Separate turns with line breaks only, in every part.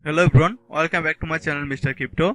Hello everyone, welcome back to my channel mister crypto.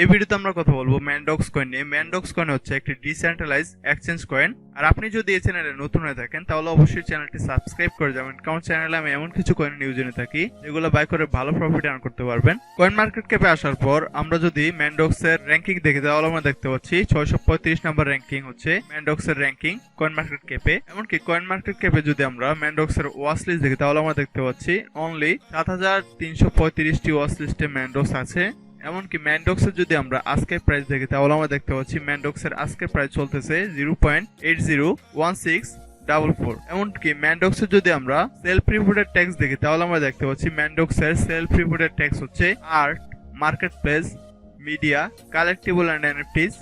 এই ভিডিওতে আমরা কথা বলবো ম্যানডক্স কয়েন নিয়ে। ম্যানডক্স কয়েন হচ্ছে একটি ডিসেন্ট্রালাইজ এক্সচেঞ্জ কয়েন। আর আপনি যদি এই চ্যানেলে নতুন হয়ে থাকেন তাহলে অবশ্যই চ্যানেলটি সাবস্ক্রাইব করে যাবেন, কারণ চ্যানেলে আমি এমন কিছু কয়েন নিউজ এনে থাকি যেগুলো বাই করে ভালো প্রফিট আর্ন করতে পারবেন। কয়েন মার্কেট ক্যাপে আসার পর আমরা যদি ম্যানডক্স এর র্যাঙ্কিং দেখি তাহলে আমরা দেখতে পাচ্ছি 635 নম্বর র্যাঙ্কিং হচ্ছে ম্যানডক্স এর র্যাঙ্কিং কয়েন মার্কেট ক্যাপে। এমনকি কয়েন মার্কেট ক্যাপে যদি আমরা ম্যানডক্স এর ওয়াচ লিস্ট দেখি তাহলে আমরা দেখতে পাচ্ছি অনলি 7335টি ওয়াচ লিস্টে ম্যানডক্স আছে। এমনকি ম্যানডক্সের যদি আমরা আজকের প্রাইস দেখি তাহলে আমরা দেখতে পাচ্ছি ম্যানডক্সের আজকের প্রাইস চলতেছে 0.801644। এমনকি ম্যানডক্সের যদি আমরা সেলফ রিপোর্টেড ট্যাক্স দেখি তাহলে আমরা দেখতে পাচ্ছি ম্যানডক্সের সেলফ রিপোর্টেড ট্যাক্স হচ্ছে art, market place, media, collectible and NFTs,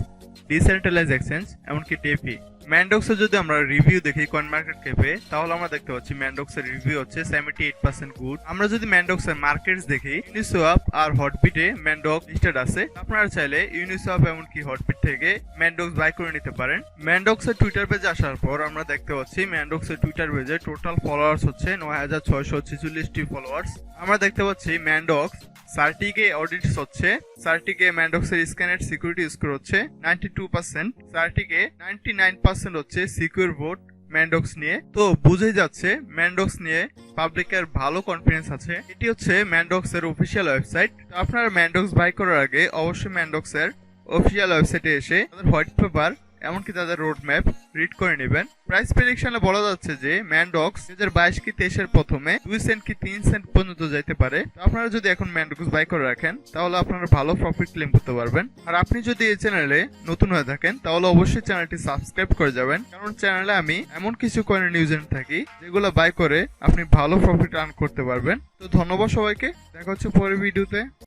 decentralise exchange, এমনকি টিপি। ম্যানডক্সের যদি আমরা রিভিউ দেখি কয়েন মার্কেট ক্যাপে তাহলে আমরা দেখতে পাচ্ছি ম্যানডক্সের রিভিউ হচ্ছে 78% গুড। আমরা যদি ম্যানডক্সের মার্কেটস দেখি, ইউনিসোয়াপ আর হটবিটে ম্যানডক্স লিস্টেড আছে। আপনারা চাইলে ইউনিসোয়াপ এমনকি হটবিট থেকে ম্যানডক্স বাই করে নিতে পারেন। ম্যানডক্সের টুইটার পেজে আসার পর আমরা দেখতে পাচ্ছি ম্যানডক্সের টুইটার পেজে টোটাল ফলোয়ার্স হচ্ছে 9646টি ফলোয়ার্স। আমরা দেখতে পাচ্ছি ম্যানডক্স সার্টিকে অডিটস হচ্ছে, সার্টিকে ম্যানডক্সের স্ক্যানেড সিকিউরিটি স্কোর হচ্ছে 92%, সার্টিকে 99% হচ্ছে সিকিউর ভোট ম্যানডক্স নিয়ে। তো বুঝেই যাচ্ছে ম্যানডক্স নিয়ে পাবলিকের ভালো কনফিডেন্স আছে। এটি হচ্ছে ম্যানডক্স এর অফিসিয়াল ওয়েবসাইট। তো আপনারা ম্যানডক্স বাই করার আগে অবশ্যই ম্যানডক্স এর অফিসিয়াল ওয়েবসাইটে এসে তাদের হোয়াইট পেপার এমনকি তাদের রোড ম্যাপ রিড করে নেবেন। প্রাইস প্রেডিকশনে বলা যাচ্ছে যে ম্যানডক্স 2022 কি 23-এর প্রথমে 2 সেন্ট কি 3 সেন্ট পর্যন্ত যাইতে পারে। আপনারা যদি এখন ম্যানডক্স বাই করে রাখেন তাহলে আপনারা ভালো প্রফিট ক্লেম করতে পারবেন। আর আপনি যদি এই চ্যানেলে নতুন হয়ে থাকেন তাহলে অবশ্যই চ্যানেলটি সাবস্ক্রাইব করে যাবেন, কারণ চ্যানেলে আমি এমন কিছু কয়েনের নিউজ এনে থাকি যেগুলো বাই করে আপনি ভালো প্রফিট আর্ন করতে পারবেন। তো ধন্যবাদ সবাইকে, দেখা হচ্ছে পরের ভিডিওতে।